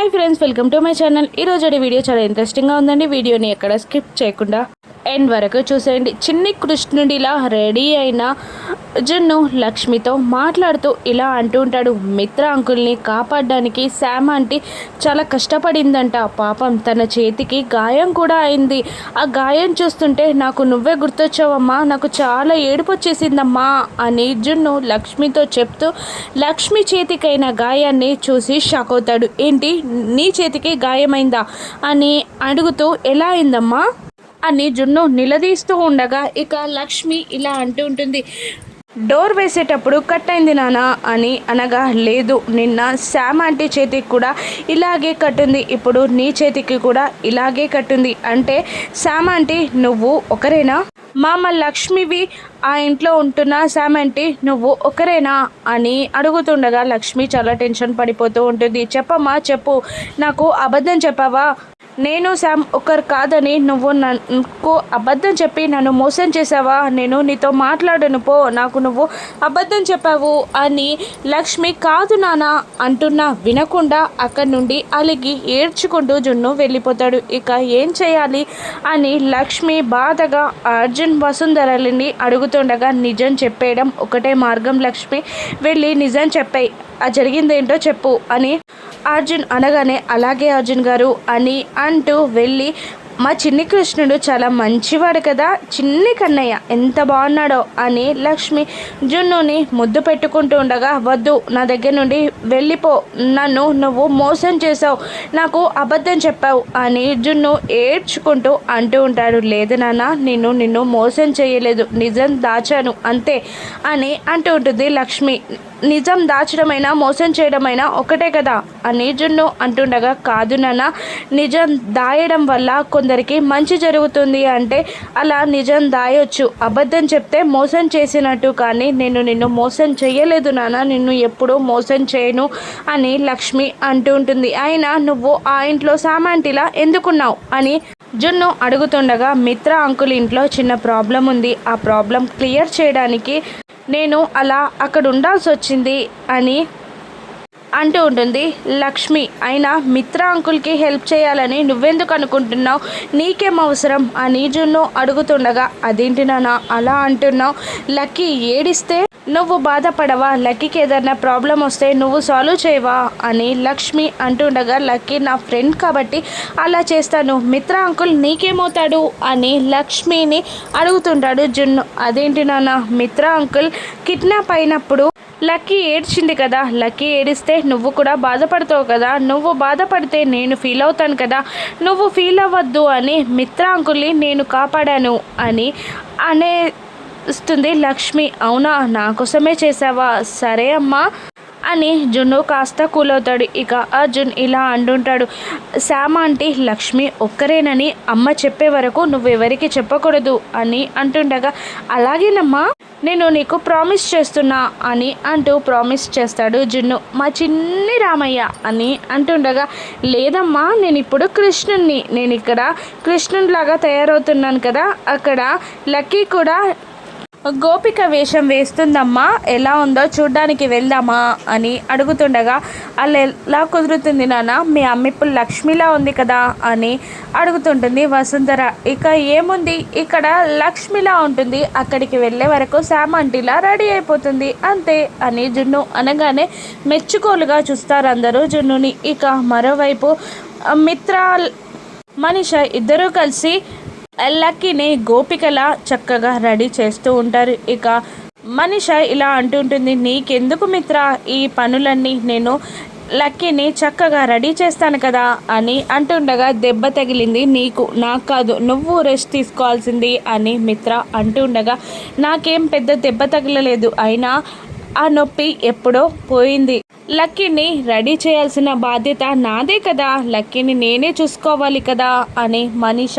Hi friends, welcome to my channel. ఈరోజు video చాలా ఇంట్రెస్టింగ్గా ఉందండి. వీడియోని ఎక్కడ స్కిప్ చేయకుండా ఎండ్ వరకు చూసేయండి. చిన్ని కృష్ణుడిలా రెడీ అయిన జున్ను లక్ష్మితో మాట్లాడుతూ ఇలా అంటూ ఉంటాడు. మిత్ర అంకుల్ని కాపాడడానికి శామ్ ఆంటీ చాలా కష్టపడిందంట. పాపం తన చేతికి గాయం కూడా అయింది. ఆ గాయం చూస్తుంటే నాకు నువ్వే గుర్తొచ్చావమ్మా, నాకు చాలా ఏడుపు వచ్చేసిందమ్మా అని జున్ను లక్ష్మితో చెప్తూ లక్ష్మి చేతికైన గాయాన్ని చూసి షాక్ అవుతాడు. ఏంటి, నీ చేతికి గాయమైందా అని అడుగుతూ ఎలా అయిందమ్మా అని జున్ను నిలదీస్తూ ఉండగా ఇక లక్ష్మి ఇలా అంటూ ఉంటుంది. డోర్ వేసేటప్పుడు కట్ అయింది నానా అని అనగా, లేదు నిన్న శామ్ ఆంటీ చేతికి కూడా ఇలాగే కట్టుంది, ఇప్పుడు నీ చేతికి కూడా ఇలాగే కట్టుంది. అంటే శామ్ ఆంటీ నువ్వు ఒకరేనా? మామ లక్ష్మివి ఆ ఇంట్లో ఉంటున్న శామ్ ఆంటీ నువ్వు ఒకరేనా అని అడుగుతుండగా లక్ష్మి చాలా టెన్షన్ పడిపోతూ ఉంటుంది. చెప్పమ్మా చెప్పు, నాకు అబద్ధం చెప్పావా? నేను శామ్ ఒకరు కాదని నువ్వు నాకు అబద్ధం చెప్పి నన్ను మోసం చేసావా? నేను నీతో మాట్లాడను పో, నాకు నువ్వు అబద్ధం చెప్పావు అని లక్ష్మి కాదు నాన్న అంటున్నా వినకుండా అక్కడి నుండి అలిగి ఏడ్చుకుంటూ జున్ను వెళ్ళిపోతాడు. ఇక ఏం చేయాలి అని లక్ష్మి బాధగా అర్జున్ వసుంధరని అడుగుతుండగా నిజం చెప్పేయడం ఒకటే మార్గం లక్ష్మి, వెళ్ళి నిజం చెప్పాయి, ఆ జరిగిందేంటో చెప్పు అని అర్జున్ అనగానే అలాగే అర్జున్ గారు అని అంటూ వెళ్ళి, మా చిన్ని కృష్ణుడు చాలా మంచివాడు కదా, చిన్ని కన్నయ్య ఎంత బాగున్నాడో అని లక్ష్మి జున్నుని ముద్దు పెట్టుకుంటూ ఉండగా, వద్దు నా దగ్గర నుండి వెళ్ళిపో, నన్ను నువ్వు మోసం చేసావు, నాకు అబద్ధం చెప్పావు అని జున్ను ఏడ్చుకుంటూ అంటూ ఉంటాడు. లేదు నాన్న, నిన్ను మోసం చేయలేదు, నిజం దాచాను అంతే అని అంటూ ఉంటుంది లక్ష్మి. నిజం దాచడమైనా మోసం చేయడమైనా ఒకటే కదా అని జున్ను అంటుండగా, కాదు నాన్న, నిజం దాయడం వల్ల కొందరికి మంచి జరుగుతుంది అంటే అలా నిజం దాయొచ్చు, అబద్ధం చెప్తే మోసం చేసినట్టు, కానీ నిన్ను మోసం చేయలేదు నాన్న, నిన్ను ఎప్పుడూ మోసం చేయను అని లక్ష్మి అంటూ ఉంటుంది. అయినా నువ్వు ఆ ఇంట్లో సామాంటిలా ఎందుకున్నావు అని జున్ను అడుగుతుండగా, మిత్ర అంకుల్ ఇంట్లో చిన్న ప్రాబ్లం ఉంది, ఆ ప్రాబ్లం క్లియర్ చేయడానికి నేను అలా అక్కడ ఉండాల్సి వచ్చింది అని అంటూ ఉంటుంది లక్ష్మి. అయినా మిత్ర అంకుల్కి హెల్ప్ చేయాలని నువ్వెందుకు అనుకుంటున్నావు, నీకేం అవసరం అని జున్ను అడుగుతుండగా, అదేంటి నాన్న అలా అంటున్నావు, లక్కీ ఏడిస్తే నువ్వు బాధపడవా, లక్కీకి ఏదైనా ప్రాబ్లం వస్తే నువ్వు సాల్వ్ చేయవా అని లక్ష్మి అంటుండగా, లక్కీ నా ఫ్రెండ్ కాబట్టి అలా చేస్తాను, మిత్ర అంకుల్ నీకేమవుతాడు అని లక్ష్మిని అడుగుతుంటాడు జున్ను. అదేంటి నాన్న, మిత్ర అంకుల్ కిడ్నాప్ అయినప్పుడు లక్కీ ఏడ్చింది కదా, లక్కీ ఏడిస్తే నువ్వు కూడా బాధపడతావు కదా, నువ్వు బాధపడితే నేను ఫీల్ అవుతాను కదా, నువ్వు ఫీల్ అవ్వద్దు అని మిత్ర అంకుల్ని నేను కాపాడాను అని అనేస్తుంది లక్ష్మి. అవునా, నా కోసమే చేసావా, సరే అమ్మా అని జున్ను కాస్త కూల్ అవుతాడు. ఇక అర్జున్ ఇలా అంటుంటాడు, శామ్ ఆంటీ లక్ష్మి ఒక్కరేనని అమ్మ చెప్పే వరకు నువ్వెవరికి చెప్పకూడదు అని అంటుండగా, అలాగేనమ్మా నేను నీకు ప్రామిస్ చేస్తున్నా అని అంటూ ప్రామిస్ చేస్తాడు జున్ను. మా చిన్ని రామయ్య అని అంటుండగా, లేదమ్మా నేను ఇప్పుడు కృష్ణుణ్ణి, నేను ఇక్కడ కృష్ణునిలాగా తయారవుతున్నాను కదా, అక్కడ లక్కీ కూడా గోపిక వేషం వేస్తుందమ్మా, ఎలా ఉందో చూడ్డానికి వెళ్దామా అని అడుగుతుండగా, అలా ఎలా కుదురుతుంది నాన్న, మీ అమ్మ ఇప్పుడు లక్ష్మిలా ఉంది కదా అని అడుగుతుంటుంది వసుంధర. ఇక ఏముంది, ఇక్కడ లక్ష్మిలా ఉంటుంది, అక్కడికి వెళ్ళే వరకు శామ్ ఆంటీలా రెడీ అయిపోతుంది అంతే అని జున్ను అనగానే మెచ్చుకోలుగా చూస్తారు అందరూ జున్నుని. ఇక మరోవైపు మిత్ర మనీష ఇద్దరూ కలిసి లక్కీని గోపికలా చక్కగా రెడీ చేస్తూ ఉంటారు. ఇక మనీష ఇలా అంటుంటుంది, నీకెందుకు మిత్ర ఈ పనులన్నీ, నేను లక్కీని చక్కగా రెడీ చేస్తాను కదా అని అంటుండగా, దెబ్బ తగిలింది నీకు, నాకు కాదు, నువ్వు రెస్ట్ తీసుకోవాల్సింది అని మిత్ర అంటుండగా, నాకేం పెద్ద దెబ్బ తగలలేదు, అయినా ఆ నొప్పి ఎప్పుడో పోయింది, లక్కీని రెడీ చేయాల్సిన బాధ్యత నాదే కదా, లక్కీని నేనే చూసుకోవాలి కదా అని మనీష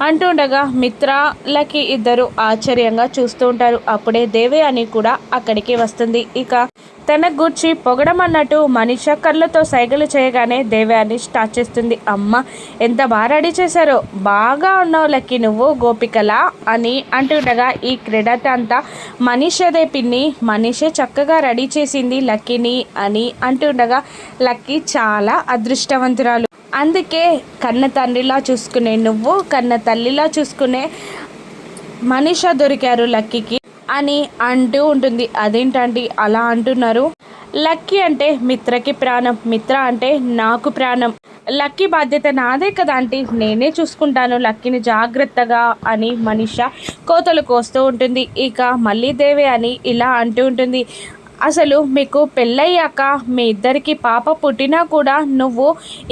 అంటుండగా మిత్ర లక్కీ ఇద్దరు ఆశ్చర్యంగా చూస్తూ ఉంటారు. అప్పుడే దేవయాని కూడా అక్కడికి వస్తుంది. ఇక తన గూర్చి పొగడమన్నట్టు మనిష కళ్ళతో సైగలు చేయగానే దేవయాని స్టార్ట్ చేస్తుంది. అమ్మ ఎంత బాగా రెడీ చేశారో, బాగా ఉన్నావు లక్కీ నువ్వు గోపికలా అని అంటుండగా ఈ క్రెడిట్ అంతా మనీషదే పిన్ని, మనీషే చక్కగా రెడీ చేసింది లక్కీని అని అంటుండగా లక్కీ చాలా అదృష్టవంతురాలు, అందుకే కన్న తండ్రిలా చూసుకునే నువ్వు, కన్న తల్లిలా చూసుకునే మనీష దొరికారు లక్కీకి అని అంటూ ఉంటుంది. అదేంటండి అలా అంటున్నారు? లక్కీ అంటే మిత్రకి ప్రాణం, మిత్ర అంటే నాకు ప్రాణం, లక్కీ బాధ్యత నాదే కదా ఆంటీ, నేనే చూసుకుంటాను లక్కీని జాగ్రత్తగా అని మనీష కోతలు కోస్తూ ఉంటుంది. ఇక మళ్ళీ దేవి అని ఇలా అంటూ ఉంటుంది. అసలు మీకు పెళ్ళయ్యాక మీ ఇద్దరికి పాప పుట్టినా కూడా నువ్వు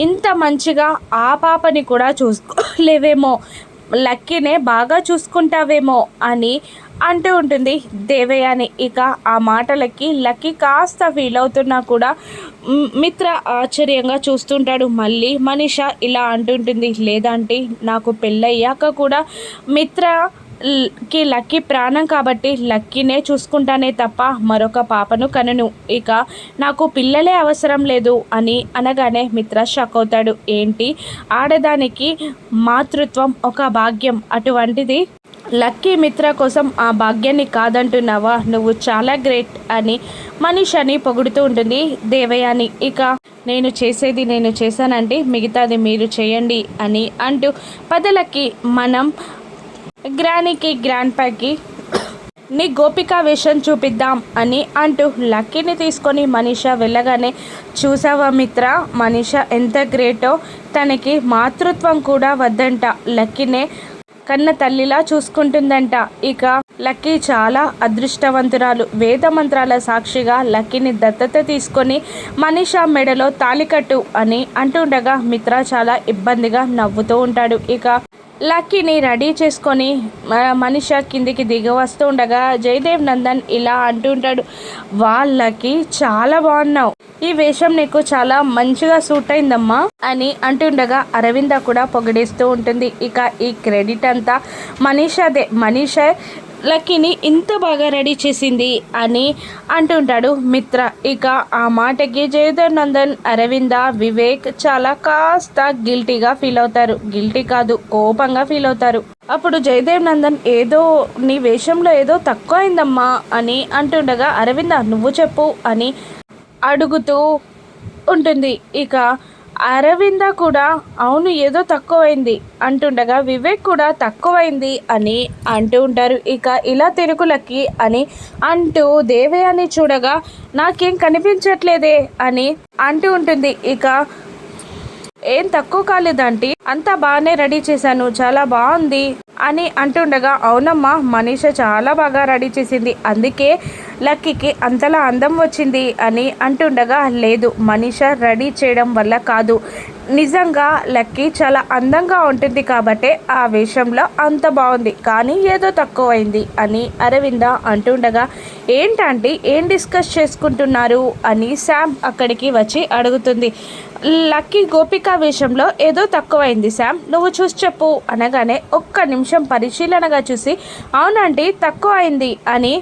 ఇంత మంచిగా ఆ పాపని కూడా చూసుకోలేవేమో, లక్కీనే బాగా చూసుకుంటావేమో అని అంటూ ఉంటుంది దేవయాని. ఇక ఆ మాటలకి లక్కీ కాస్త ఫీల్ అవుతున్నా కూడా మిత్ర ఆశ్చర్యంగా చూస్తుంటాడు. మళ్ళీ మనీష ఇలా అంటుంటుంది, లేదంటే నాకు పెళ్ళయ్యాక కూడా మిత్రకి లక్కీ ప్రాణం కాబట్టి లక్కీనే చూసుకుంటానే తప్ప మరొక పాపను కనను, ఇక నాకు పిల్లలే అవసరం లేదు అని అనగానే మిత్ర షాక్ అవుతాడు. ఏంటి ఆడదానికి మాతృత్వం ఒక భాగ్యం, అటువంటిది లక్కీ మిత్ర కోసం ఆ భాగ్యాన్ని కాదంటున్నావా, నువ్వు చాలా గ్రేట్ అని మనీషని పొగుడుతూ ఉంటుంది దేవయాని. ఇక నేను చేసేది నేను చేశానంటే మిగతాది మీరు చేయండి అని అంటూ పదలకి మనం గ్రానీకి గ్రాండ్ పాకి నీ గోపికా వేషం చూపిద్దాం అని అంటూ లక్కీని తీసుకొని మనీష వెళ్ళగానే, చూసావా మిత్ర మనీష ఎంత గ్రేటో, తనకి మాతృత్వం కూడా వద్దంట, లక్కీనే కన్న తల్లిలా చూసుకుంటుందంట. ఇక లక్కీ చాలా అదృష్టవంతురాలు, వేద మంత్రాల సాక్షిగా లక్కీని దత్తత తీసుకొని మనీష మెడలో తాలికట్టు అని అంటుండగా మిత్ర చాలా ఇబ్బందిగా నవ్వుతూ ఉంటాడు. ఇక లక్కీని రెడీ చేసుకొని మనీష కిందికి దిగి వస్తూ ఉండగా జయదేవ్ నందన్ ఇలా అంటుంటాడు, వాళ్ళకి చాలా బాగున్నావు, ఈ వేషం నీకు చాలా మంచిగా సూట్ అయిందమ్మా అని అంటుండగా అరవింద కూడా పొగిడేస్తూ ఉంటుంది. ఇక ఈ క్రెడిట్ అంతా మనీషదే, మనీష లక్కీని ఇంత బాగా రెడీ చేసింది అని అంటుంటాడు మిత్ర. ఇక ఆ మాటకి జయదేవ్ నందన్, అరవింద, వివేక్ చాలా కాస్త గిల్టీగా ఫీల్ అవుతారు, గిల్టీ కాదు కోపంగా ఫీల్ అవుతారు. అప్పుడు జయదేవ్ నందన్ ఏదో నీ వేషంలో ఏదో తక్కువ అయిందమ్మా అని అంటుండగా అరవింద నువ్వు చెప్పు అని అడుగుతూ ఉంటుంది. ఇక అరవింద కూడా అవును ఏదో తక్కువైంది అంటుండగా వివేక్ కూడా తక్కువైంది అని అంటూ ఉంటారు. ఇక ఇలా తిరుగులకి అని అంటూ దేవయాని చూడగా నాకేం కనిపించట్లేదే అని అంటూ ఉంటుంది. ఇక ఏం తక్కువ కాలేదంటీ, అంతా బాగానే రెడీ చేశాను, చాలా బాగుంది అని అంటుండగా అవునమ్మా మనీష చాలా బాగా రెడీ చేసింది, అందుకే లక్కీకి అంతలా అందం వచ్చింది అని అంటుండగా లేదు మనీష రెడీ చేయడం వల్ల కాదు, నిజంగా లక్కీ చాలా అందంగా ఉంటుంది కాబట్టే ఆ వేషంలో అంత బాగుంది, కానీ ఏదో తక్కువైంది అని అరవింద అంటుండగా ఏంటంటే ఏం డిస్కస్ చేసుకుంటున్నారు అని శామ్ అక్కడికి వచ్చి అడుగుతుంది. లక్కీ గోపిక వేషంలో ఏదో తక్కువైంది శామ్, నువ్వు చూసి చెప్పు అనగానే ఒక్క నిమిషం పరిశీలనగా చూసి అవునండి తక్కువ అయింది అని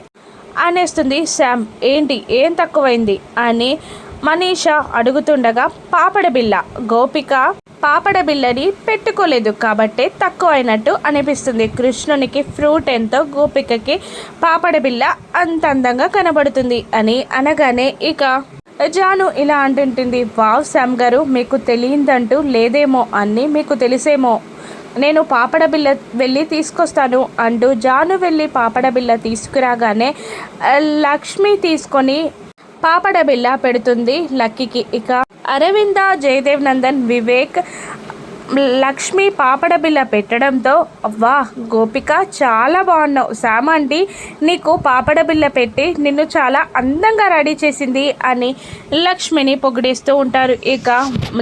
అనేస్తుంది శామ్. ఏంటి ఏం తక్కువైంది అని మనీష అడుగుతుండగా పాపడ బిళ్ళ, గోపిక పాపడ బిళ్ళని పెట్టుకోలేదు కాబట్టే తక్కువ అయినట్టు అనిపిస్తుంది, కృష్ణునికి ఫ్రూట్ ఎంతో గోపికకి పాపడ బిళ్ళ అంత అందంగా కనబడుతుంది అని అనగానే ఇక జాను ఇలా అంటుంటుంది, వావ్ శామ్ గారు మీకు తెలియదంటూ లేదేమో, అన్నీ మీకు తెలిసేమో, నేను పాపడ బిళ్ళ వెళ్ళి తీసుకొస్తాను అంటూ జాను వెళ్ళి పాపడ బిళ్ళ తీసుకురాగానే లక్ష్మి తీసుకొని పాపడ బిళ్ళ పెడుతుంది లక్కీకి. ఇక అరవింద, జయదేవ్ నందన్, వివేక్ లక్ష్మి పాపడ బిళ్ళ పెట్టడంతో వా గోపిక చాలా బాగున్నావు, శామ్ ఆంటీ నీకు పాపడ బిళ్ళ పెట్టి నిన్ను చాలా అందంగా రెడీ చేసింది అని లక్ష్మిని పొగిడేస్తూ ఉంటారు. ఇక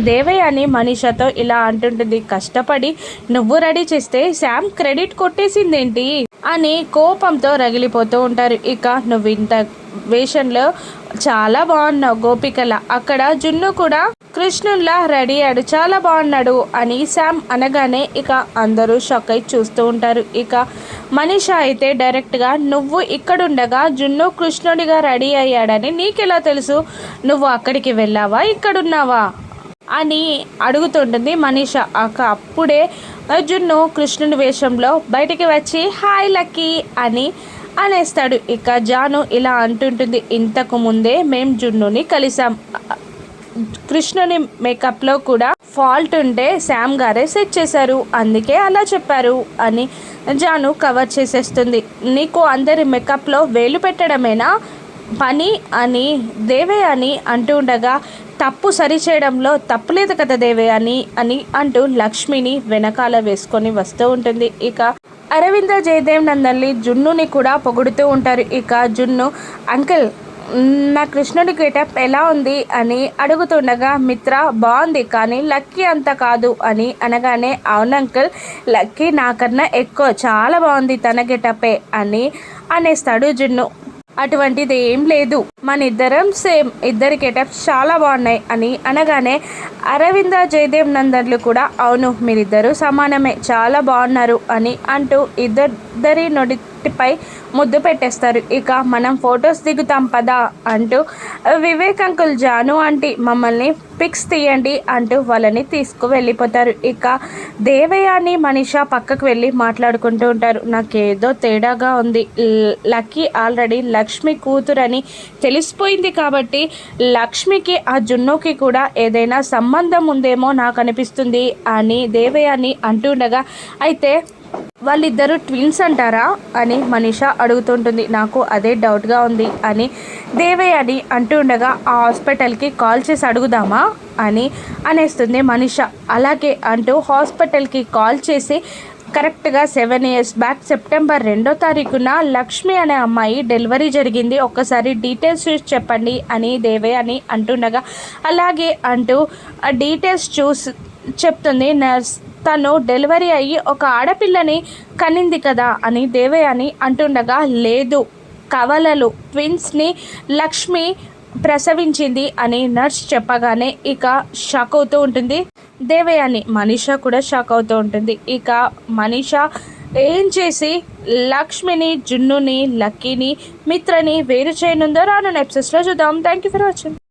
దేవయాని మనీషతో ఇలా అంటుంటుంది, కష్టపడి నువ్వు రెడీ చేస్తే శామ్ క్రెడిట్ కొట్టేసిందేంటి అని కోపంతో రగిలిపోతూ ఉంటారు. ఇక నువ్వు ఇంత వేషంలో చాలా బాగున్నావు గోపికల. అక్కడ జున్ను కూడా కృష్ణుల్లా రెడీ అయ్యాడు, చాలా బాగున్నాడు అని శామ్ అనగానే ఇక అందరూ షాక్ అయి చూస్తూ ఉంటారు. ఇక మనీషా అయితే డైరెక్ట్గా నువ్వు ఇక్కడుండగా జున్ను కృష్ణుడిగా రెడీ అయ్యాడని నీకెలా తెలుసు? నువ్వు అక్కడికి వెళ్ళావా, ఇక్కడున్నావా అని అడుగుతుంటుంది మనీషా. అప్పుడే జున్ను కృష్ణుని వేషంలో బయటికి వచ్చి హాయ్ లక్కీ అని అనేస్తాడు. ఇక జాను ఇలా అంటుంటుంది, ఇంతకు ముందే మేం జున్నుని కలిసాం, కృష్ణుని మేకప్లో కూడా ఫాల్ట్ ఉంటే శామ్ గారే సెట్ చేశారు, అందుకే అలా చెప్పారు అని జాను కవర్ చేసేస్తుంది. నీకు అందరి మేకప్లో వేలు పెట్టడమేనా పని అని దేవే అని అంటూ ఉండగా, తప్పు సరిచేయడంలో తప్పులేదు కదా దేవే అని అంటూ లక్ష్మిని వెనకాల వేసుకొని వస్తూ ఉంటుంది. ఇక అరవింద జయదేవ్ నందల్ని జున్నుని కూడా పొగుడుతూ ఉంటారు. ఇక జున్ను అంకుల్ నా కృష్ణుడి గెటప్ ఎలా ఉంది అని అడుగుతుండగా, మిత్ర బాగుంది కానీ లక్కీ అంత కాదు అని అనగానే, అవును అంకుల్ లక్కీ నాకన్నా ఎక్కువ చాలా బాగుంది తన గెటపే అని అనేస్తాడు జున్ను. అటువంటిది ఏం లేదు, మన ఇద్దరం సేమ్, ఇద్దరి గెటప్స్ చాలా బాగున్నాయి అని అనగానే అరవింద జయదేవ్ నందన్లు కూడా అవును మీరిద్దరూ సమానమే చాలా బాగున్నారు అని అంటూ ఇద్దరి నొడిపై ముద్దు పెట్టేస్తారు. ఇక మనం ఫొటోస్ దిగుతాం పదా అంటూ వివేక్ అంకుల్ జాను ఆంటీ మమ్మల్ని పిక్స్ తీయండి అంటూ వాళ్ళని తీసుకువెళ్ళిపోతారు. ఇక దేవయాని మనీషా పక్కకు వెళ్ళి మాట్లాడుకుంటూ ఉంటారు. నాకేదో తేడాగా ఉంది, లక్కీ ఆల్రెడీ లక్ష్మి కూతురని తెలిసిపోయింది కాబట్టి లక్ష్మికి ఆ జున్నుకి కూడా ఏదైనా సంబంధం ఉందేమో నాకు అనిపిస్తుంది అని దేవయాని అంటుండగా, అయితే వాళ్ళిద్దరూ ట్విన్స్ అంటారా అని మనీషా అడుగుతుంటుంది. నాకు అదే డౌట్గా ఉంది అని దేవయాని అంటుండగా, ఆ హాస్పిటల్కి కాల్ చేసి అడుగుదామా అని అనేస్తుంది మనీషా. అలాగే అంటూ హాస్పిటల్కి కాల్ చేసి కరెక్ట్గా 7 years బ్యాక్ సెప్టెంబర్ 2వ తారీఖున లక్ష్మి అనే అమ్మాయి డెలివరీ జరిగింది, ఒక్కసారి డీటెయిల్స్ చూసి చెప్పండి అని దేవే అని అంటుండగా, అలాగే అంటూ ఆ డీటెయిల్స్ చూసి చెప్తుంది నర్స్. తను డెలివరీ అయ్యి ఒక ఆడపిల్లని కనింది కదా అని దేవయాని అంటుండగా, లేదు కవలలు ట్విన్స్ని లక్ష్మి ప్రసవించింది అని నర్స్ చెప్పగానే ఇక షాక్ అవుతూ ఉంటుంది దేవయాని. మనీషా కూడా షాక్ అవుతూ ఉంటుంది. ఇక మనీషా ఏం చేసి లక్ష్మిని జున్నుని లక్కీని మిత్రని వేరు చేయనుందో రానున్న ఎపిసోడ్స్లో చూద్దాం. Thank you for watching.